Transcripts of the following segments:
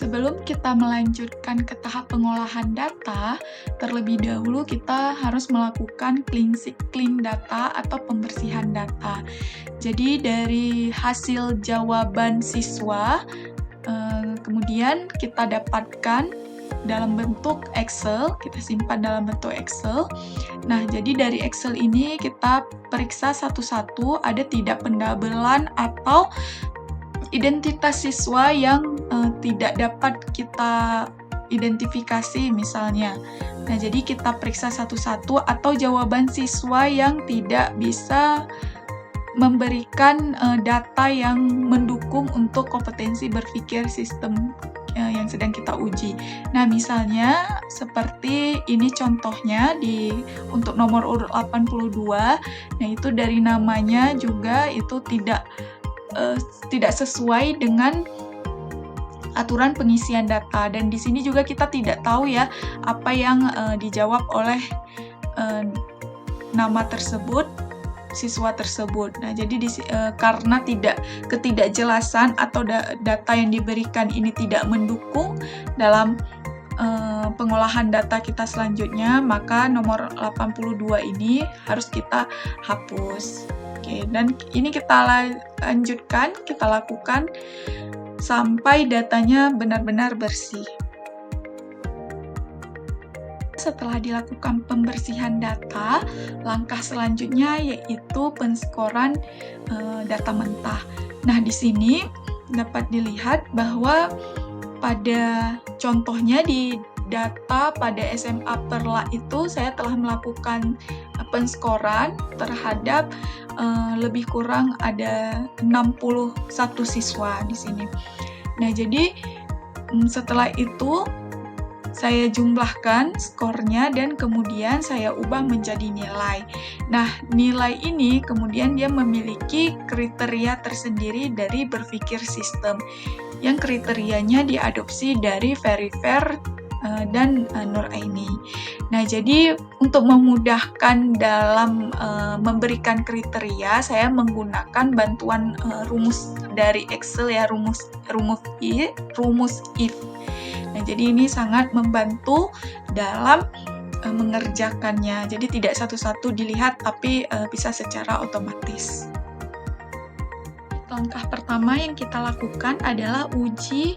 Sebelum kita melanjutkan ke tahap pengolahan data, terlebih dahulu kita harus melakukan clean data atau pembersihan data. Jadi dari hasil jawaban siswa, kemudian kita dapatkan dalam bentuk Excel, kita simpan dalam bentuk Excel. Nah, jadi dari Excel ini kita periksa satu-satu ada tidak pendabelan atau identitas siswa yang tidak dapat kita identifikasi misalnya. Nah, jadi kita periksa satu-satu atau jawaban siswa yang tidak bisa memberikan data yang mendukung untuk kompetensi berpikir sistem yang sedang kita uji. Nah, misalnya seperti ini contohnya untuk nomor urut 82. Nah, itu dari namanya juga itu tidak sesuai dengan aturan pengisian data, dan di sini juga kita tidak tahu ya apa yang dijawab oleh nama tersebut, siswa tersebut. Nah, jadi karena ketidakjelasan atau data yang diberikan ini tidak mendukung dalam pengolahan data kita selanjutnya, maka nomor 82 ini harus kita hapus. Oke, dan ini kita lanjutkan, kita lakukan sampai datanya benar-benar bersih. Setelah dilakukan pembersihan data, langkah selanjutnya yaitu penskoran data mentah. Nah, di sini dapat dilihat bahwa pada contohnya di data pada SMA Perla itu saya telah melakukan penskoran terhadap lebih kurang ada 61 siswa di sini. Nah, jadi setelah itu saya jumlahkan skornya dan kemudian saya ubah menjadi nilai. Nah, nilai ini kemudian dia memiliki kriteria tersendiri dari berpikir sistem, yang kriterianya diadopsi dari Veriver dan Nuraini. Nah, jadi untuk memudahkan dalam memberikan kriteria, saya menggunakan bantuan rumus dari Excel ya, rumus if. Nah, jadi ini sangat membantu dalam mengerjakannya. Jadi tidak satu-satu dilihat, tapi bisa secara otomatis. Langkah pertama yang kita lakukan adalah uji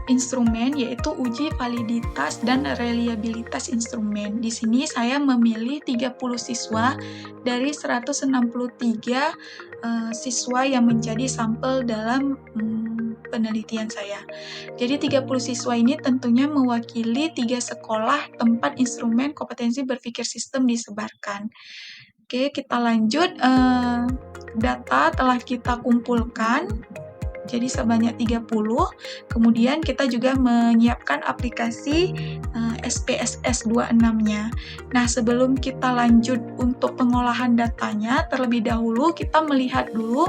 instrumen, yaitu uji validitas dan reliabilitas instrumen. Di sini saya memilih 30 siswa dari 163 siswa yang menjadi sampel dalam penelitian saya. Jadi 30 siswa ini tentunya mewakili 3 sekolah tempat instrumen kompetensi berpikir sistem disebarkan. Oke, kita lanjut. Data telah kita kumpulkan, jadi sebanyak 30. Kemudian kita juga menyiapkan aplikasi SPSS 26-nya. Nah, sebelum kita lanjut untuk pengolahan datanya, terlebih dahulu kita melihat dulu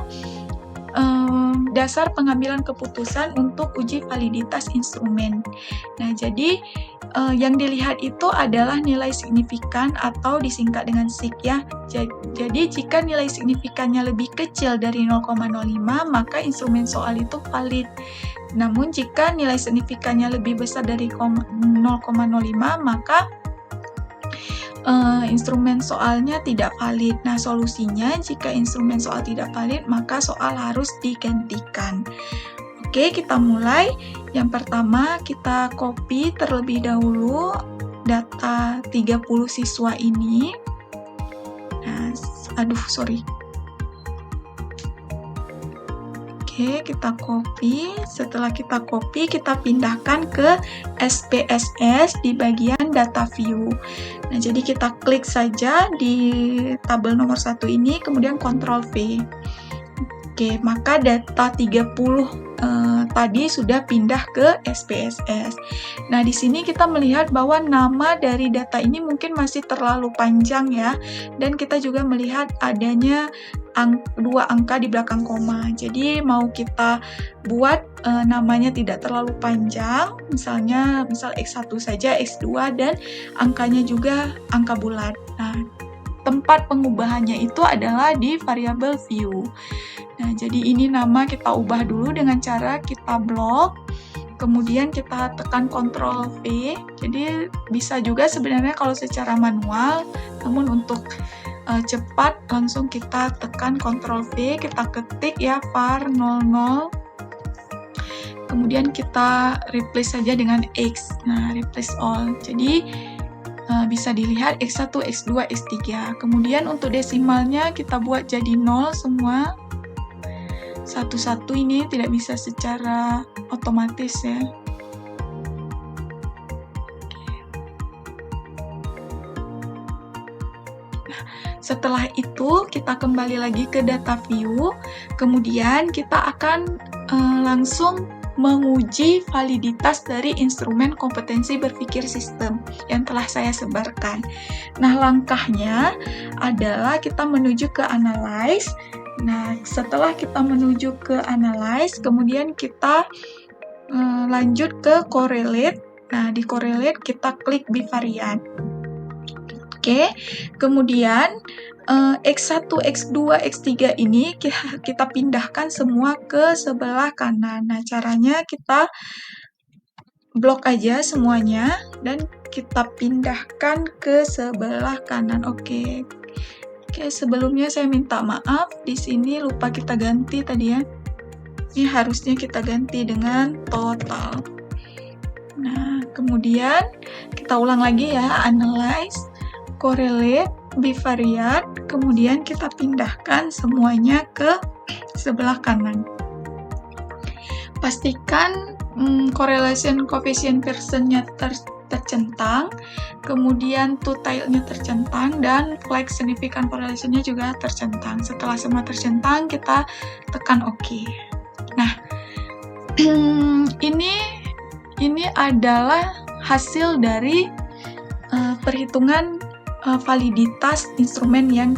dasar pengambilan keputusan untuk uji validitas instrumen. Nah, jadi yang dilihat itu adalah nilai signifikan atau disingkat dengan SIG ya. Jadi jika nilai signifikannya lebih kecil dari 0,05, maka instrumen soal itu valid. Namun jika nilai signifikannya lebih besar dari 0,05, maka instrumen soalnya tidak valid. Nah, solusinya jika instrumen soal tidak valid, maka soal harus digantikan. Oke, kita mulai. Yang pertama, kita copy terlebih dahulu data 30 siswa ini. Nah, Oke, kita copy. Setelah kita copy, kita pindahkan ke SPSS di bagian data view. Nah, jadi kita klik saja di tabel nomor 1 ini, kemudian Ctrl V. Oke, maka data 30 tadi sudah pindah ke SPSS. Nah, di sini kita melihat bahwa nama dari data ini mungkin masih terlalu panjang ya, dan kita juga melihat adanya 2 angka di belakang koma. Jadi mau kita buat namanya tidak terlalu panjang, misal X1 saja, X2, dan angkanya juga angka bulat. Nah, tempat pengubahannya itu adalah di variabel view. Nah, jadi ini nama kita ubah dulu dengan cara kita blok, kemudian kita tekan Ctrl V. Jadi bisa juga sebenarnya kalau secara manual, namun untuk cepat langsung kita tekan Ctrl V, kita ketik ya var 00. Kemudian kita replace saja dengan X. Nah, replace all. Jadi bisa dilihat X1, X2, X3. Kemudian untuk desimalnya kita buat jadi 0 semua. Satu-satu ini tidak bisa secara otomatis ya. Setelah itu kita kembali lagi ke data view, kemudian kita akan langsung menguji validitas dari instrumen kompetensi berpikir sistem yang telah saya sebarkan. Nah, langkahnya adalah kita menuju ke analyze. Nah, setelah kita menuju ke analyze, kemudian kita lanjut ke correlate. Nah, di correlate kita klik bivariant. Oke, kemudian X1, X2, X3 ini kita pindahkan semua ke sebelah kanan. Nah, caranya kita blok aja semuanya dan kita pindahkan ke sebelah kanan. Oke, sebelumnya saya minta maaf, di sini lupa kita ganti tadi ya. Ini harusnya kita ganti dengan total. Nah, kemudian kita ulang lagi ya, analyze, correlate, bivariate, kemudian kita pindahkan semuanya ke sebelah kanan. Pastikan correlation coefficient Pearson-nya tercentang, kemudian two-tailed-nya tercentang, dan flag significant correlation-nya juga tercentang. Setelah semua tercentang, kita tekan OK. Nah, ini adalah hasil dari perhitungan validitas instrumen yang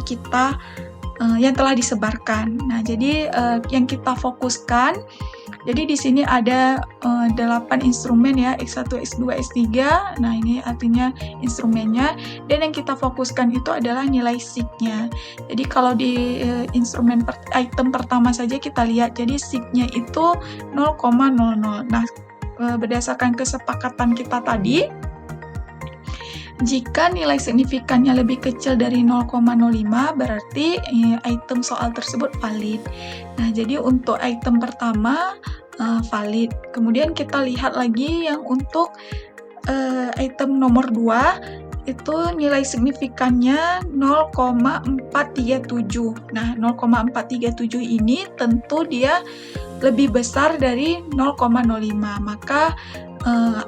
telah disebarkan. Nah, jadi yang kita fokuskan, jadi di sini ada 8 instrumen ya, X1, X2, X3. Nah, ini artinya instrumennya, dan yang kita fokuskan itu adalah nilai SIG-nya. Jadi kalau di instrumen item pertama saja kita lihat, jadi SIG-nya itu 0,00. Nah, berdasarkan kesepakatan kita tadi, jika nilai signifikannya lebih kecil dari 0,05, berarti item soal tersebut valid. Nah, jadi untuk item pertama valid. Kemudian kita lihat lagi yang untuk item nomor 2, itu nilai signifikannya 0,437. Nah, 0,437 ini tentu dia lebih besar dari 0,05. Maka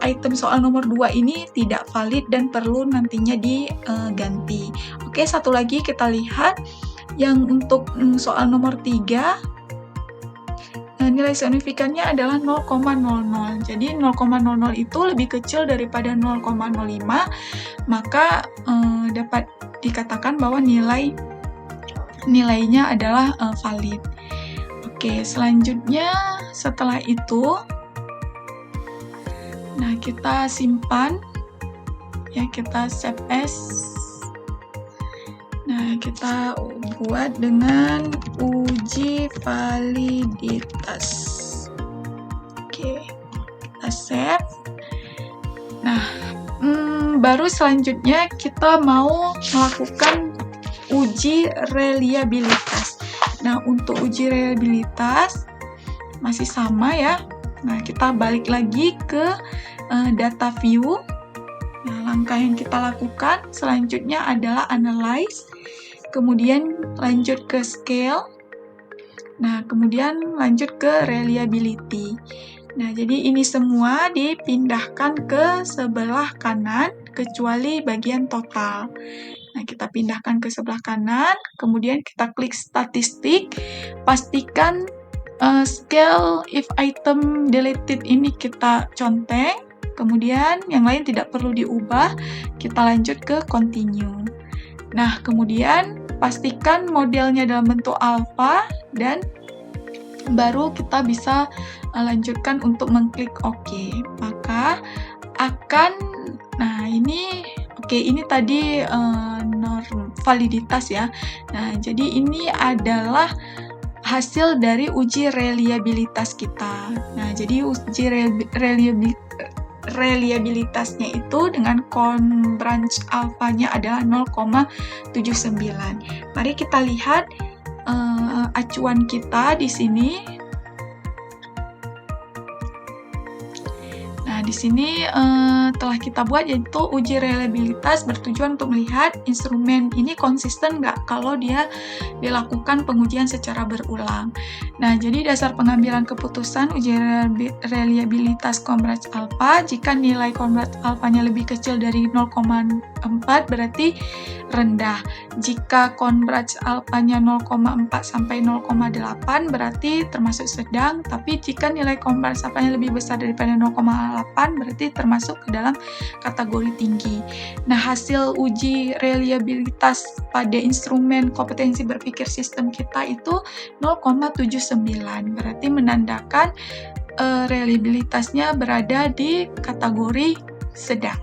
item soal nomor 2 ini tidak valid dan perlu nantinya diganti. Oke, satu lagi kita lihat yang untuk soal nomor 3, nilai signifikannya adalah 0,00. Jadi 0,00 itu lebih kecil daripada 0,05, maka dapat dikatakan bahwa nilainya adalah valid. Oke, selanjutnya setelah itu, nah, kita simpan ya, kita save as. Nah, kita buat dengan uji validitas. Oke, kita save. Nah, baru selanjutnya kita mau melakukan uji reliabilitas. Nah, untuk uji reliabilitas masih sama ya. Nah, kita balik lagi ke data view. Nah, langkah yang kita lakukan selanjutnya adalah analyze, kemudian lanjut ke scale, nah, kemudian lanjut ke reliability. Nah, jadi ini semua dipindahkan ke sebelah kanan, kecuali bagian total. Nah, kita pindahkan ke sebelah kanan, kemudian kita klik statistik, pastikan scale if item deleted ini kita conteng, kemudian yang lain tidak perlu diubah, kita lanjut ke continue. Nah, kemudian pastikan modelnya dalam bentuk alpha, dan baru kita bisa lanjutkan untuk mengklik OK. Maka ini tadi validitas ya. Nah, jadi ini adalah hasil dari uji reliabilitas kita. Nah, jadi uji reliabilitasnya itu dengan Convergence alfanya adalah 0,79. Mari kita lihat acuan kita di sini. Nah, di sini telah kita buat, yaitu uji reliabilitas bertujuan untuk melihat instrumen ini konsisten nggak kalau dia dilakukan pengujian secara berulang. Nah, jadi dasar pengambilan keputusan uji reliabilitas Convergence alpha, jika nilai Convergence alfanya lebih kecil dari 0,4 berarti rendah. Jika Convergence alfanya 0,4 sampai 0,8 berarti termasuk sedang, tapi jika nilai Convergence alfanya lebih besar daripada 0,8 berarti termasuk ke dalam kategori tinggi. Nah, hasil uji reliabilitas pada instrumen kompetensi berpikir sistem kita itu 0,79, berarti menandakan reliabilitasnya berada di kategori sedang.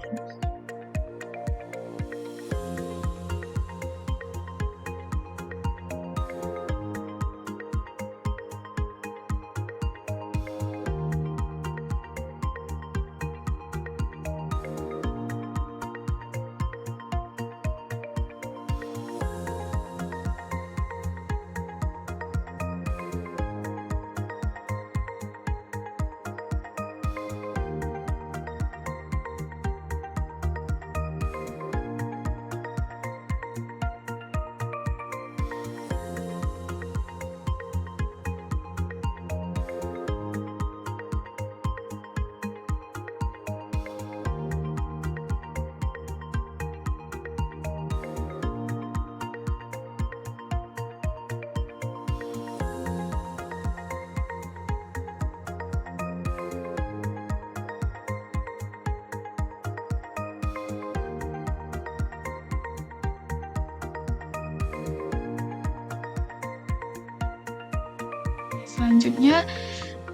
Selanjutnya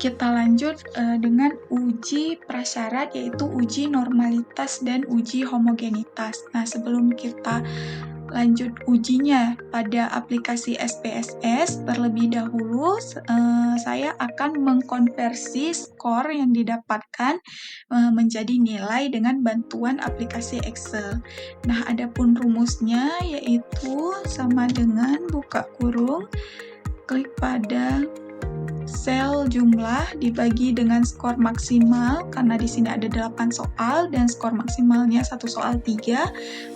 kita lanjut dengan uji prasyarat, yaitu uji normalitas dan uji homogenitas. Nah, sebelum kita lanjut ujinya pada aplikasi SPSS, terlebih dahulu saya akan mengkonversi skor yang didapatkan menjadi nilai dengan bantuan aplikasi Excel. Nah, adapun rumusnya yaitu sama dengan buka kurung, klik pada sel jumlah dibagi dengan skor maksimal, karena di sini ada 8 soal dan skor maksimalnya 1 soal 3,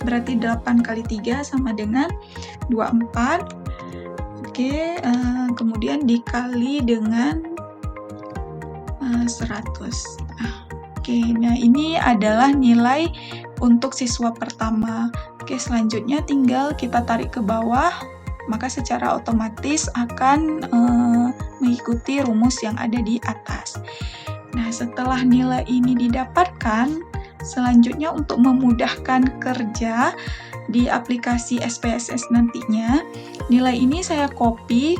berarti 8 kali 3 sama dengan 24. Oke, kemudian dikali dengan 100. Oke, nah ini adalah nilai untuk siswa pertama. Oke, selanjutnya tinggal kita tarik ke bawah, maka secara otomatis akan mengikuti rumus yang ada di atas. Nah, setelah nilai ini didapatkan, selanjutnya untuk memudahkan kerja di aplikasi SPSS nantinya, nilai ini saya copy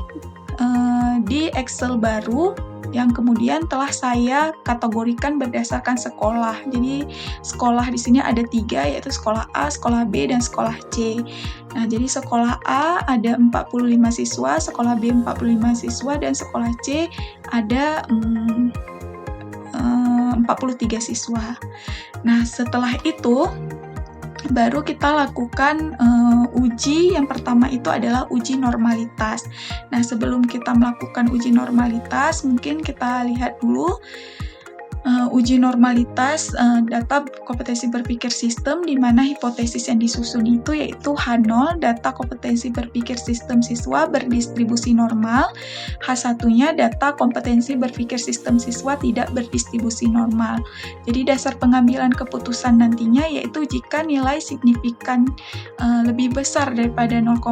di Excel baru yang kemudian telah saya kategorikan berdasarkan sekolah. Jadi sekolah di sini ada 3, yaitu sekolah A, sekolah B, dan sekolah C. Nah, jadi sekolah A ada 45 siswa, sekolah B 45 siswa, dan sekolah C ada 43 siswa. Nah, setelah itu baru kita lakukan uji. Yang pertama itu adalah uji normalitas. Nah, sebelum kita melakukan uji normalitas, mungkin kita lihat dulu uji normalitas data kompetensi berpikir sistem, di mana hipotesis yang disusun itu yaitu H0, data kompetensi berpikir sistem siswa berdistribusi normal, H1-nya data kompetensi berpikir sistem siswa tidak berdistribusi normal. Jadi dasar pengambilan keputusan nantinya yaitu jika nilai signifikan lebih besar daripada 0,05,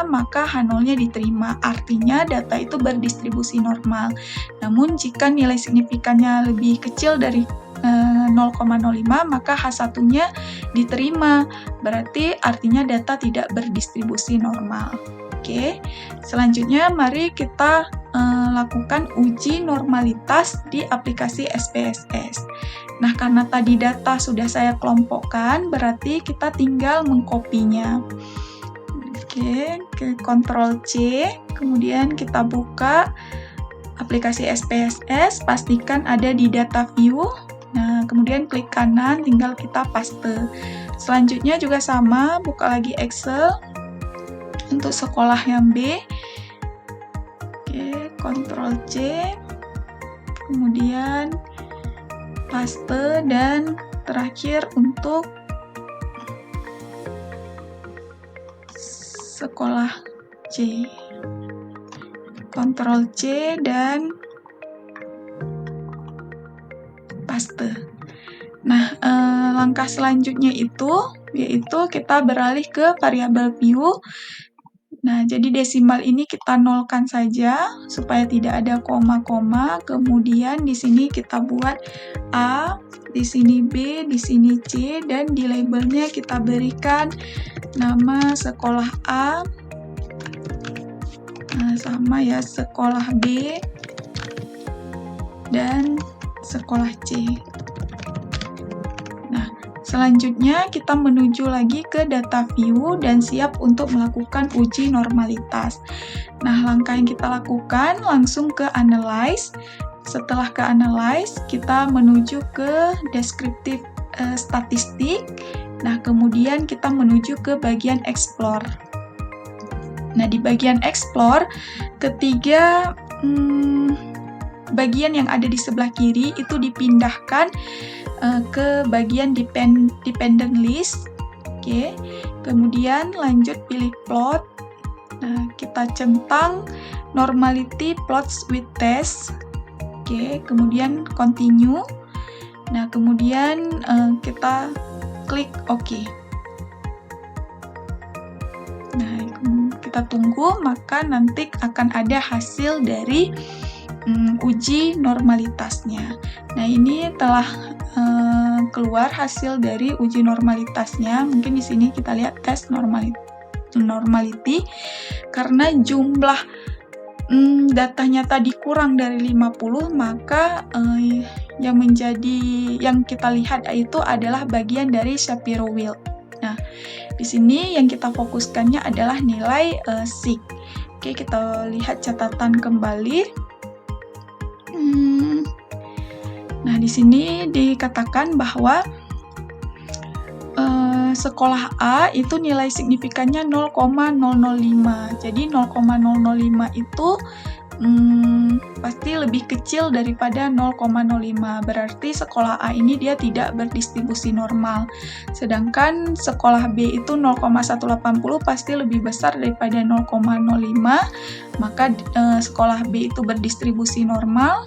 maka H0-nya diterima, artinya data itu berdistribusi normal. Namun jika nilai signifikannya lebih kecil dari 0,05, maka H1-nya diterima, berarti artinya data tidak berdistribusi normal. Oke, selanjutnya mari kita lakukan uji normalitas di aplikasi SPSS. Nah, karena tadi data sudah saya kelompokkan, berarti kita tinggal mengkopinya. Oke, ke Ctrl C, kemudian kita buka aplikasi SPSS, pastikan ada di data view. Nah, kemudian klik kanan, tinggal kita paste. Selanjutnya juga sama, buka lagi Excel untuk sekolah yang B. Oke, Ctrl C, kemudian paste, dan terakhir untuk sekolah C. Ctrl C dan paste. Nah, langkah selanjutnya yaitu kita beralih ke variabel view. Nah, jadi desimal ini kita nolkan saja supaya tidak ada koma-koma. Kemudian di sini kita buat A, di sini B, di sini C, dan di labelnya kita berikan nama sekolah A, sama ya, sekolah B, dan sekolah C. Nah, selanjutnya kita menuju lagi ke data view dan siap untuk melakukan uji normalitas. Nah, langkah yang kita lakukan langsung ke analyze. Setelah ke analyze, kita menuju ke descriptive statistik. Nah, kemudian kita menuju ke bagian explore. Nah, di bagian explore, ketiga bagian yang ada di sebelah kiri itu dipindahkan ke bagian dependent list. Oke. Kemudian lanjut pilih plot. Nah, kita centang normality plots with test. Oke, kemudian continue. Nah, kemudian kita klik OK. Nah, kita tunggu, maka nanti akan ada hasil dari uji normalitasnya. Nah, ini telah keluar hasil dari uji normalitasnya. Mungkin di sini kita lihat tes normality. Karena jumlah datanya tadi kurang dari 50, maka yang kita lihat itu adalah bagian dari Shapiro Wilk. Nah, di sini yang kita fokuskannya adalah nilai sig. Oke, kita lihat catatan kembali. Nah, di sini dikatakan bahwa sekolah A itu nilai signifikannya 0,005. Jadi 0,005 itu pasti lebih kecil daripada 0,05. Berarti sekolah A ini dia tidak berdistribusi normal. Sedangkan sekolah B itu 0,180 pasti lebih besar daripada 0,05. Maka sekolah B itu berdistribusi normal.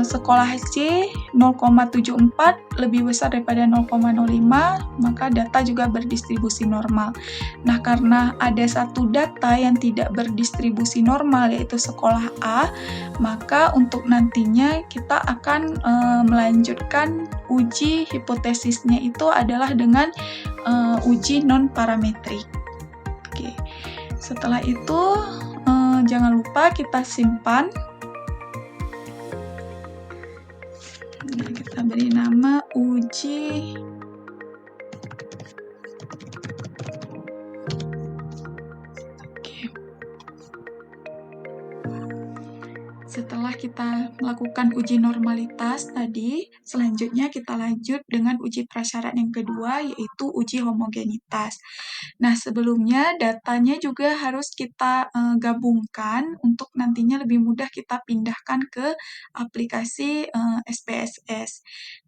Sekolah C 0,74 lebih besar daripada 0,05, maka data juga berdistribusi normal. Nah, karena ada satu data yang tidak berdistribusi normal, yaitu sekolah A, maka untuk nantinya kita akan melanjutkan uji hipotesisnya itu adalah dengan uji non-parametrik. Oke. Setelah itu, jangan lupa kita simpan. Nah, kita beri nama uji Setelah kita melakukan uji normalitas tadi, selanjutnya kita lanjut dengan uji prasyarat yang kedua, yaitu uji homogenitas. Nah, sebelumnya datanya juga harus kita gabungkan untuk nantinya lebih mudah kita pindahkan ke aplikasi SPSS.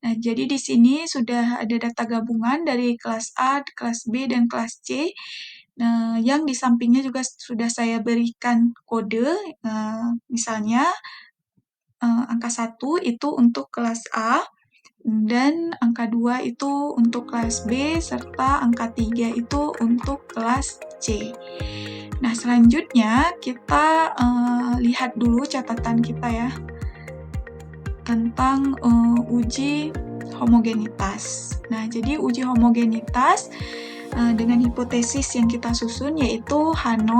Nah, jadi di sini sudah ada data gabungan dari kelas A, kelas B, dan kelas C. Nah, yang di sampingnya juga sudah saya berikan kode, misalnya angka 1 itu untuk kelas A, dan angka 2 itu untuk kelas B, serta angka 3 itu untuk kelas C. Nah, selanjutnya kita lihat dulu catatan kita ya, tentang uji homogenitas. Nah, jadi uji homogenitas dengan hipotesis yang kita susun yaitu H0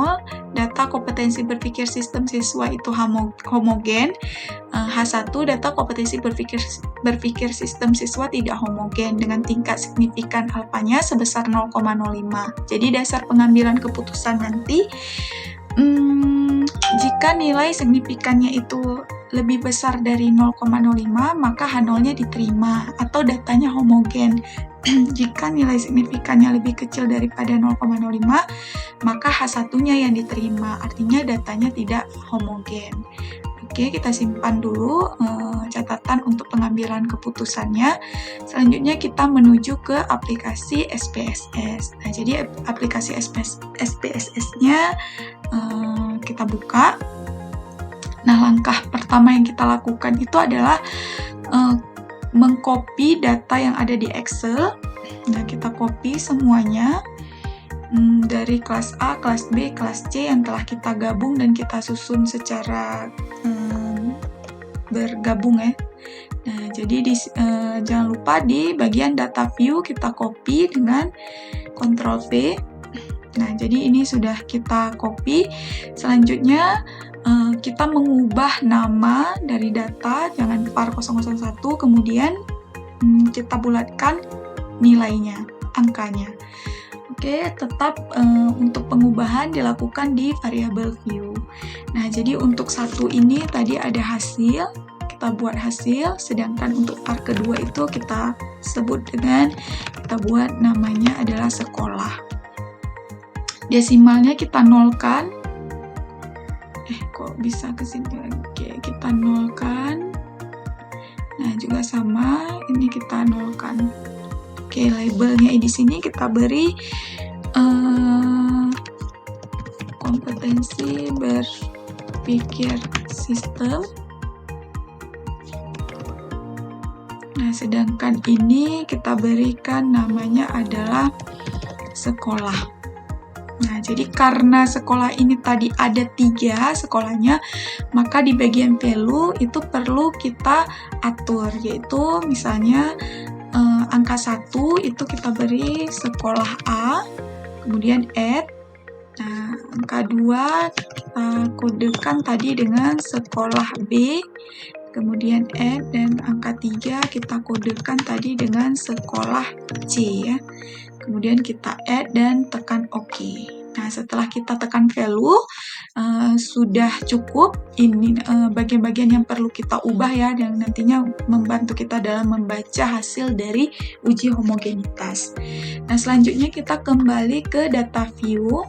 data kompetensi berpikir sistem siswa itu homogen. H1 data kompetensi berpikir sistem siswa tidak homogen dengan tingkat signifikan alfanya sebesar 0,05. Jadi dasar pengambilan keputusan nanti, jika nilai signifikannya itu lebih besar dari 0,05, maka H0-nya diterima atau datanya homogen. Jika nilai signifikannya lebih kecil daripada 0,05, maka H1-nya yang diterima, artinya datanya tidak homogen. Oke, kita simpan dulu catatan untuk pengambilan keputusannya. Selanjutnya kita menuju ke aplikasi SPSS. Nah, jadi aplikasi SPSS-nya kita buka. Nah, langkah pertama yang kita lakukan itu adalah mengcopy data yang ada di Excel. Nah, kita copy semuanya dari kelas A, kelas B, kelas C yang telah kita gabung dan kita susun secara bergabung ya. Nah, jadi jangan lupa di bagian data view kita copy dengan Ctrl V. Nah, jadi ini sudah kita copy. Selanjutnya kita mengubah nama dari data, jangan var 001, kemudian kita bulatkan nilainya, angkanya. Oke, tetap untuk pengubahan dilakukan di variabel view. Nah, jadi untuk satu ini tadi ada hasil, kita buat hasil, sedangkan untuk var kedua itu kita sebut dengan, kita buat namanya adalah sekolah. Desimalnya kita nolkan. Kok bisa ke sini? Oke, kita nolkan. Nah, juga sama, ini kita nolkan. Oke, labelnya di sini kita beri kompetensi berpikir sistem. Nah, sedangkan ini kita berikan namanya adalah sekolah. Nah, jadi karena sekolah ini tadi ada 3 sekolahnya, maka di bagian value itu perlu kita atur, yaitu misalnya angka 1 itu kita beri sekolah A, kemudian add. Nah, angka 2 kita kodekan tadi dengan sekolah B, kemudian add, dan angka 3 kita kodekan tadi dengan sekolah C ya. Kemudian kita add dan tekan OK. Nah, setelah kita tekan value, sudah cukup. Ini bagian-bagian yang perlu kita ubah ya, yang nantinya membantu kita dalam membaca hasil dari uji homogenitas. Nah, selanjutnya kita kembali ke data view.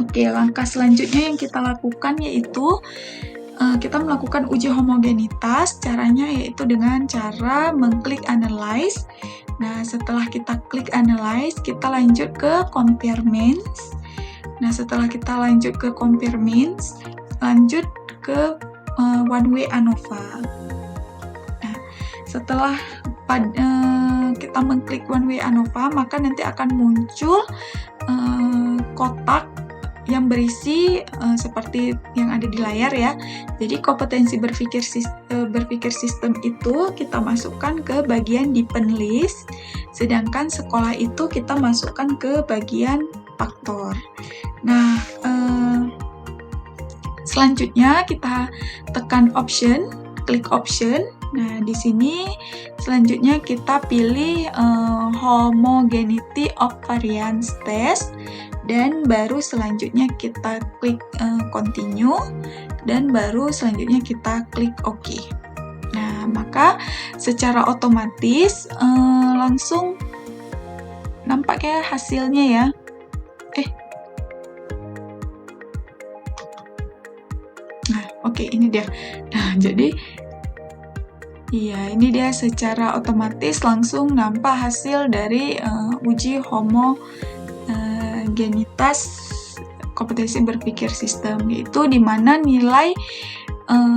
Oke, langkah selanjutnya yang kita lakukan yaitu kita melakukan uji homogenitas. Caranya yaitu dengan cara mengklik analyze. Nah, setelah kita klik analyze, kita lanjut ke compare means. Nah, setelah kita lanjut ke compare means, lanjut ke one way ANOVA. Nah, setelah kita mengklik one way ANOVA, maka nanti akan muncul kotak yang berisi seperti yang ada di layar ya. Jadi kompetensi berpikir sistem itu kita masukkan ke bagian depend list, sedangkan sekolah itu kita masukkan ke bagian faktor. Nah, selanjutnya kita tekan option, klik option. Nah, di sini selanjutnya kita pilih homogeneity of variance test. Dan baru selanjutnya kita klik continue, dan baru selanjutnya kita klik OK. Nah, maka secara otomatis langsung nampak ya hasilnya ya. Nah, oke, ini dia. Nah, jadi iya, ini dia secara otomatis langsung nampak hasil dari uji homogenitas kompetensi berpikir sistem, yaitu di mana nilai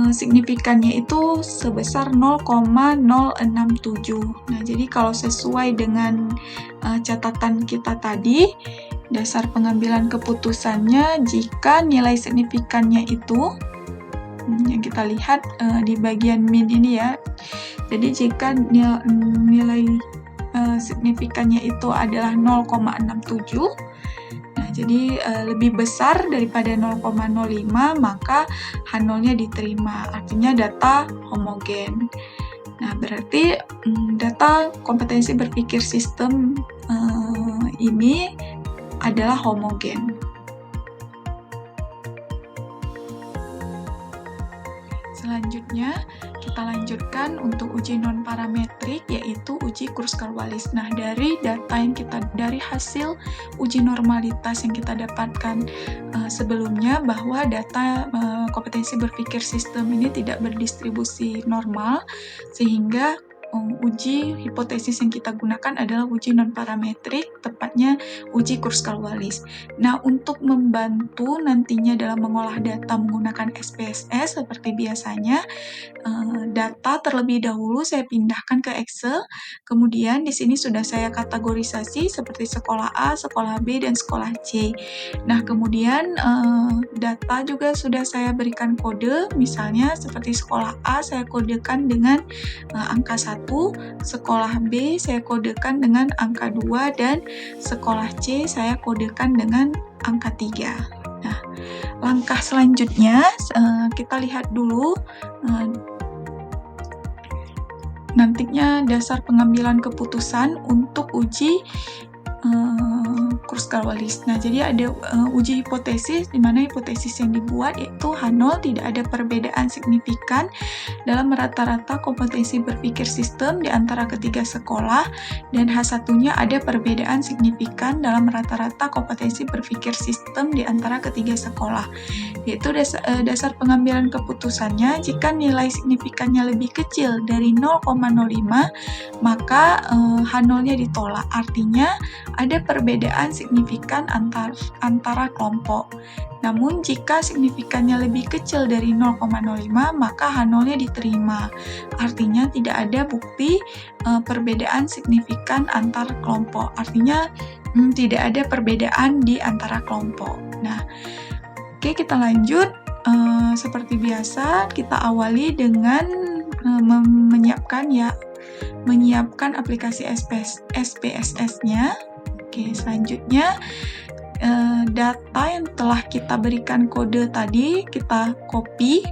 signifikannya itu sebesar 0,067. Nah, jadi kalau sesuai dengan catatan kita tadi, dasar pengambilan keputusannya jika nilai signifikannya itu yang kita lihat di bagian min ini ya. Jadi jika nilai signifikannya itu adalah 0,67. Nah, jadi lebih besar daripada 0,05 maka H0-nya diterima, artinya data homogen. Nah, berarti data kompetensi berpikir sistem ini adalah homogen. Selanjutnya, kita lanjutkan untuk uji non-parametrik, yaitu uji Kruskal-Wallis. Nah, dari hasil uji normalitas yang kita dapatkan sebelumnya, bahwa data kompetensi berpikir sistem ini tidak berdistribusi normal, sehingga uji hipotesis yang kita gunakan adalah uji non-parametrik, tepatnya uji Kruskal-Wallis. Nah, untuk membantu nantinya dalam mengolah data menggunakan SPSS seperti biasanya, data terlebih dahulu saya pindahkan ke Excel, kemudian di sini sudah saya kategorisasi seperti sekolah A, sekolah B, dan sekolah C. Nah, kemudian data juga sudah saya berikan kode, misalnya seperti sekolah A saya kodekan dengan angka 1, sekolah B saya kodekan dengan angka 2, dan sekolah C saya kodekan dengan angka 3. Nah, langkah selanjutnya kita lihat dulu nantinya dasar pengambilan keputusan untuk uji Kruskal-Wallis. Nah, jadi ada uji hipotesis, di mana hipotesis yang dibuat yaitu H0 tidak ada perbedaan signifikan dalam rata-rata kompetensi berpikir sistem di antara ketiga sekolah, dan H1-nya ada perbedaan signifikan dalam rata-rata kompetensi berpikir sistem di antara ketiga sekolah. Yaitu dasar pengambilan keputusannya, jika nilai signifikannya lebih kecil dari 0,05, maka H0-nya ditolak. Artinya, ada perbedaan signifikan antara kelompok. Namun, jika signifikannya lebih kecil dari 0,05, maka H0-nya diterima. Artinya, tidak ada bukti perbedaan signifikan antar kelompok. Artinya, tidak ada perbedaan di antara kelompok. Nah, oke, kita lanjut. Seperti biasa, kita awali dengan menyiapkan aplikasi SPSS-nya. Oke, selanjutnya data yang telah kita berikan kode tadi kita copy.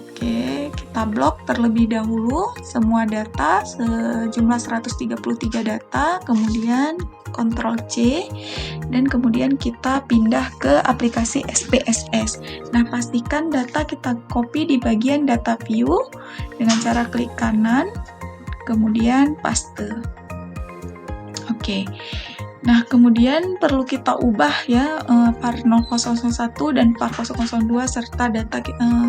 Oke, kita blok terlebih dahulu semua data sejumlah 133 data, kemudian Ctrl C, dan kemudian kita pindah ke aplikasi SPSS. Nah, pastikan data kita copy di bagian data view dengan cara klik kanan, kemudian paste. Oke. Nah, kemudian perlu kita ubah ya var 0001 dan var 002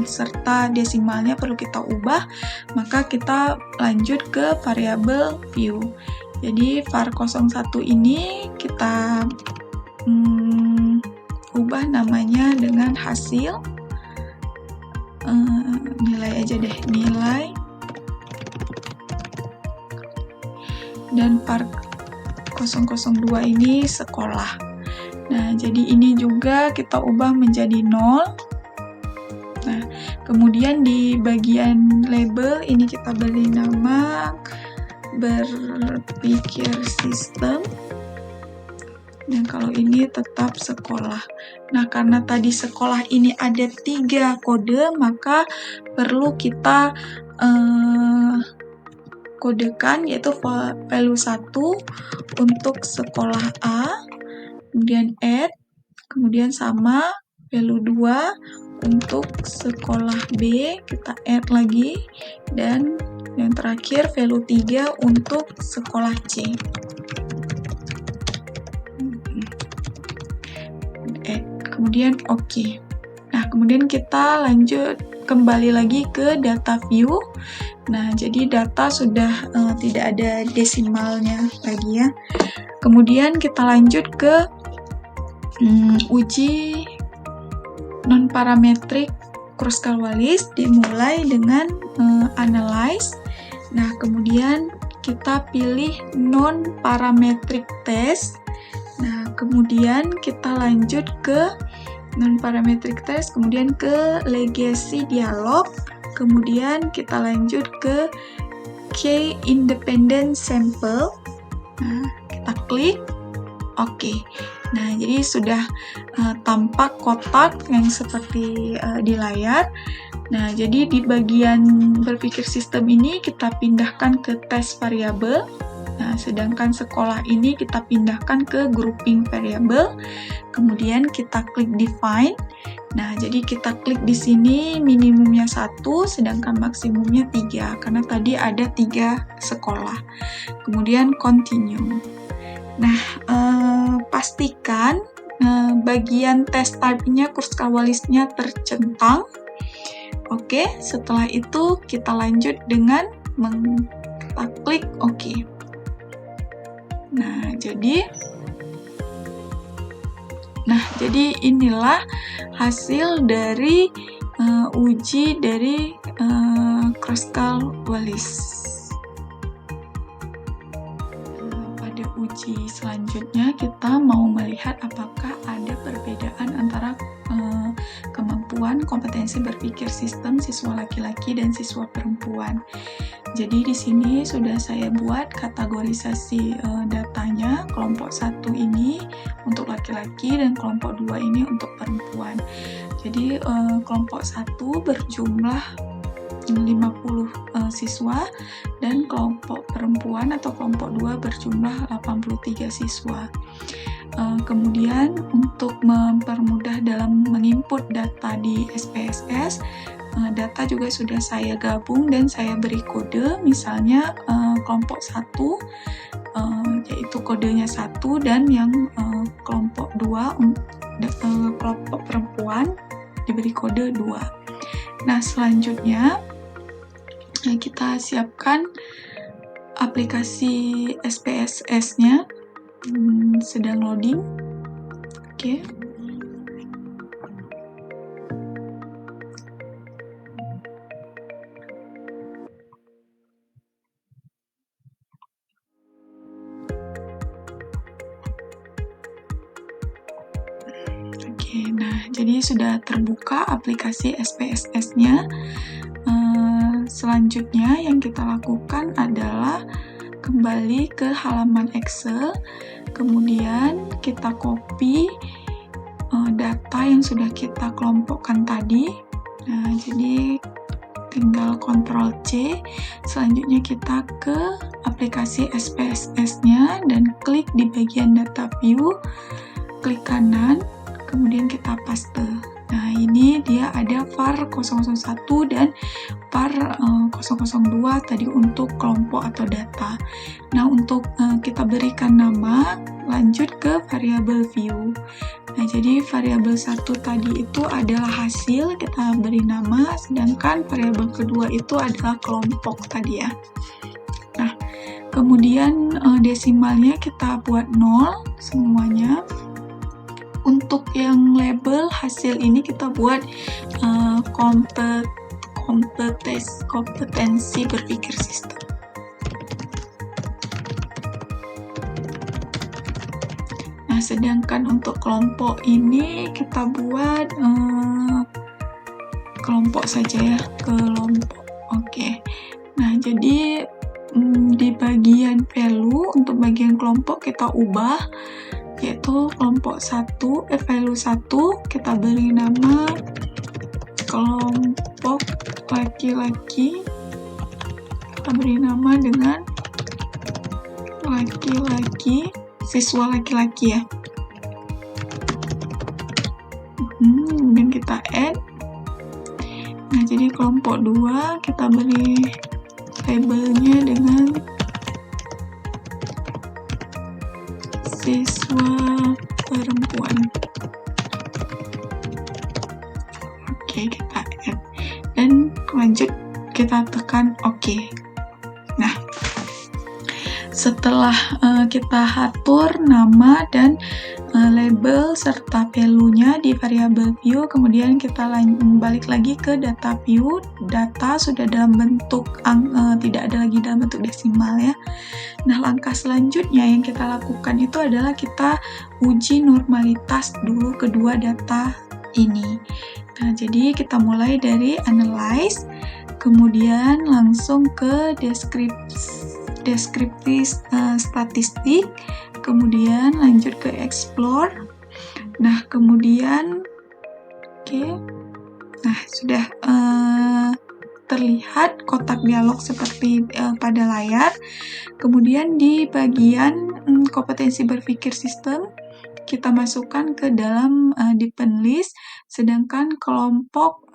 serta desimalnya perlu kita ubah. Maka kita lanjut ke variabel view. Jadi var 01 ini kita ubah namanya dengan hasil nilai aja deh, nilai, dan var 002 ini sekolah. Nah, jadi ini juga kita ubah menjadi 0. Nah, kemudian di bagian label ini kita beri nama berpikir sistem. Dan kalau ini tetap sekolah. Nah, karena tadi sekolah ini ada 3 kode, maka perlu kita kodekan, yaitu value 1 untuk sekolah A, kemudian add, kemudian sama value 2 untuk sekolah B, kita add lagi, dan yang terakhir value 3 untuk sekolah C. Kemudian oke. Nah, kemudian kita lanjut kembali lagi ke data view. Nah, jadi data sudah tidak ada desimalnya lagi ya. Kemudian kita lanjut ke uji non-parametrik Kruskal-Wallis, dimulai dengan analyze. Nah, kemudian kita pilih non-parametric test. Nah, kemudian kita lanjut ke non-parametric test, kemudian ke legacy dialog, kemudian kita lanjut ke K independent sample. Nah, kita klik oke. Nah, jadi sudah tampak kotak yang seperti di layar. Nah, jadi di bagian berpikir sistem ini kita pindahkan ke tes variabel. Nah, sedangkan sekolah ini kita pindahkan ke grouping variabel. Kemudian kita klik define. Nah, jadi kita klik di sini minimumnya 1, sedangkan maksimumnya 3, karena tadi ada 3 sekolah. Kemudian continue. Nah, pastikan bagian test type-nya Kurzgesagt-nya tercentang. Oke, setelah itu kita lanjut dengan kita klik OK. Nah, jadi inilah hasil dari uji dari Kurzgesagt-Wallis. Pada uji selanjutnya kita mau melihat apakah ada perbedaan antara kemampuan kompetensi berpikir sistem siswa laki-laki dan siswa perempuan. Jadi di sini sudah saya buat kategorisasi datanya. Kelompok 1 ini untuk laki-laki dan kelompok 2 ini untuk perempuan. Jadi kelompok 1 berjumlah 50 siswa dan kelompok perempuan atau kelompok 2 berjumlah 83 siswa. Kemudian untuk mempermudah dalam menginput data di SPSS, data juga sudah saya gabung dan saya beri kode, misalnya kelompok 1 yaitu kodenya 1 dan yang kelompok 2 kelompok perempuan diberi kode 2. Nah, selanjutnya kita siapkan aplikasi SPSS-nya, sedang loading. Oke. Oke, nah jadi sudah terbuka aplikasi SPSS-nya. Selanjutnya yang kita lakukan adalah kembali ke halaman Excel, kemudian kita copy data yang sudah kita kelompokkan tadi. Nah, jadi tinggal Ctrl C. Selanjutnya kita ke aplikasi SPSS-nya dan klik di bagian data view, klik kanan, kemudian kita paste. Nah, ini dia ada var 001 dan var 002 tadi untuk kelompok atau data. Nah, untuk kita berikan nama, lanjut ke variabel view. Nah, jadi variabel 1 tadi itu adalah hasil, kita beri nama, sedangkan variabel kedua itu adalah kelompok tadi ya. Nah, kemudian desimalnya kita buat 0 semuanya. Untuk yang label hasil ini kita buat kompetensi berpikir sistem. Nah, sedangkan untuk kelompok ini kita buat kelompok saja ya, kelompok. Oke. Nah, jadi di bagian value untuk bagian kelompok kita ubah, yaitu kelompok 1, value 1 kita beri nama kelompok laki-laki, kita beri nama dengan laki-laki, siswa laki-laki ya. Kemudian kita add. Nah, jadi kelompok 2 kita beri labelnya dengan siswa perempuan. Oke, kita add dan lanjut kita tekan OK. Nah, setelah kita atur nama dan label serta value-nya di variabel view, kemudian kita balik lagi ke data view. Data sudah dalam bentuk tidak ada lagi dalam bentuk desimal ya. Nah, langkah selanjutnya yang kita lakukan itu adalah kita uji normalitas dulu kedua data ini. Nah, jadi kita mulai dari analyze, kemudian langsung ke deskriptif statistik, kemudian lanjut ke explore. Nah, kemudian nah sudah terlihat kotak dialog seperti pada layar. Kemudian di bagian kompetensi berpikir sistem, kita masukkan ke dalam depend list, sedangkan kelompok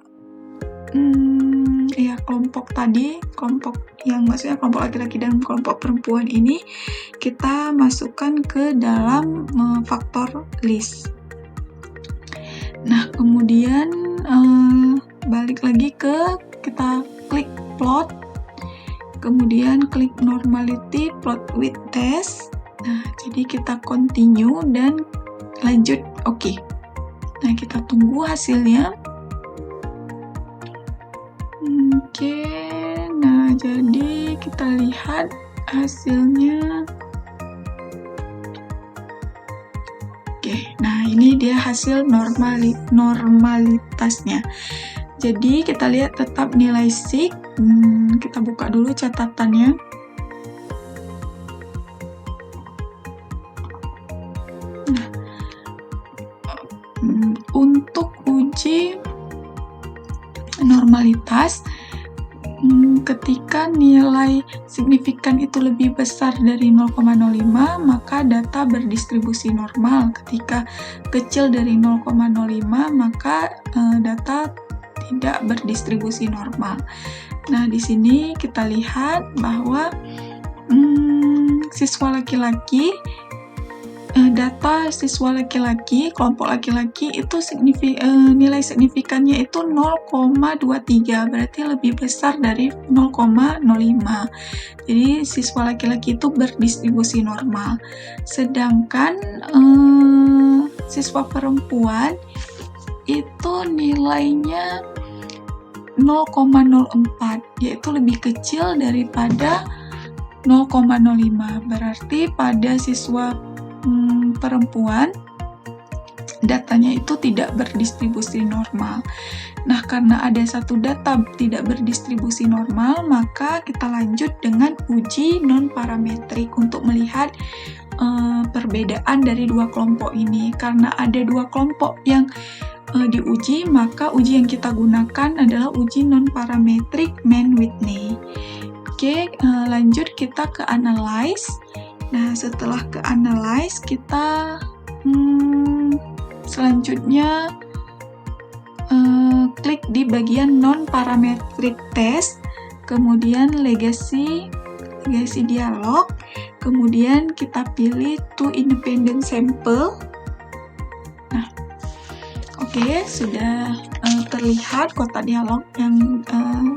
tadi, kelompok yang maksudnya kelompok laki-laki dan kelompok perempuan ini kita masukkan ke dalam faktor list. Nah, kemudian balik lagi ke kita klik plot, kemudian klik normality plot with test. Nah, jadi kita continue dan lanjut oke. Nah, kita tunggu hasilnya. Nah jadi kita lihat hasilnya. Nah ini dia hasil normalitasnya. Jadi kita lihat tetap nilai SIG. Kita buka dulu catatannya. Nah, untuk uji normalitas, ketika nilai signifikan itu lebih besar dari 0,05, maka data berdistribusi normal. Ketika kecil dari 0,05, maka data tidak berdistribusi normal. Nah, di sini kita lihat bahwa siswa laki-laki, data siswa laki-laki, kelompok laki-laki itu nilai signifikannya itu 0,23, berarti lebih besar dari 0,05. Jadi siswa laki-laki itu berdistribusi normal. Sedangkan siswa perempuan itu nilainya 0,04, yaitu lebih kecil daripada 0,05. Berarti pada siswa perempuan datanya itu tidak berdistribusi normal. Nah, karena ada satu data tidak berdistribusi normal, maka kita lanjut dengan uji non-parametrik untuk melihat perbedaan dari dua kelompok ini. Karena ada dua kelompok yang diuji, maka uji yang kita gunakan adalah uji non-parametrik Mann-Whitney. Lanjut kita ke analyze. Nah, setelah ke analyze, kita selanjutnya klik di bagian non-parametric test, kemudian legacy dialog, kemudian kita pilih two independent sample. Nah, sudah terlihat kotak dialog yang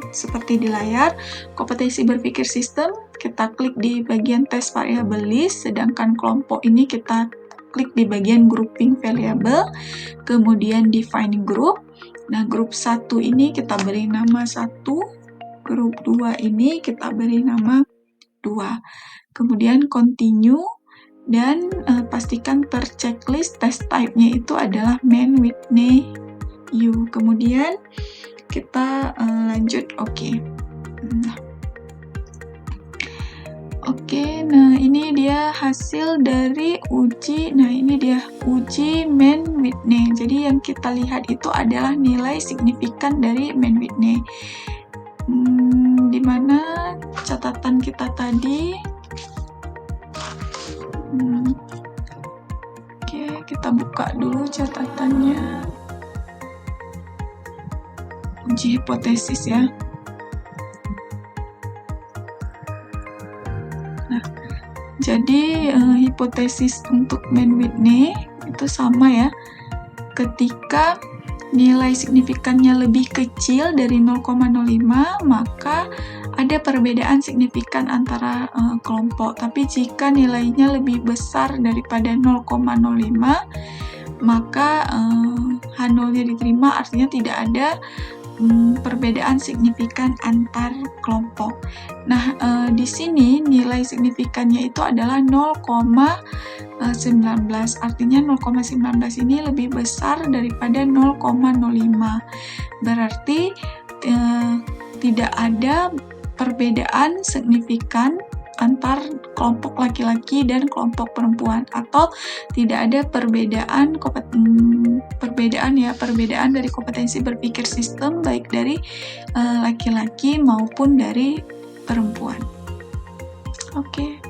seperti di layar. Kompetensi berpikir sistem, kita klik di bagian test variable list, sedangkan kelompok ini kita klik di bagian grouping variable, kemudian define group. Nah, grup 1 ini kita beri nama 1, grup 2 ini kita beri nama 2. Kemudian continue, dan pastikan terchecklist test type-nya itu adalah Mann-Whitney U. Kemudian kita lanjut nah ini dia hasil dari uji. Nah, ini dia uji Mann-Whitney. Jadi yang kita lihat itu adalah nilai signifikan dari Mann-Whitney. Di mana catatan kita tadi? Kita buka dulu catatannya. Uji hipotesis ya. Nah, jadi hipotesis untuk Mann-Whitney itu sama ya. Ketika nilai signifikannya lebih kecil dari 0,05, maka ada perbedaan signifikan antara kelompok. Tapi jika nilainya lebih besar daripada 0,05, maka H0-nya diterima, artinya tidak ada perbedaan signifikan antar kelompok. Nah, di sini nilai signifikannya itu adalah 0,19. Artinya 0,19 ini lebih besar daripada 0,05. Berarti tidak ada perbedaan signifikan antar kelompok laki-laki dan kelompok perempuan, atau tidak ada perbedaan dari kompetensi berpikir sistem baik dari laki-laki maupun dari perempuan. Oke.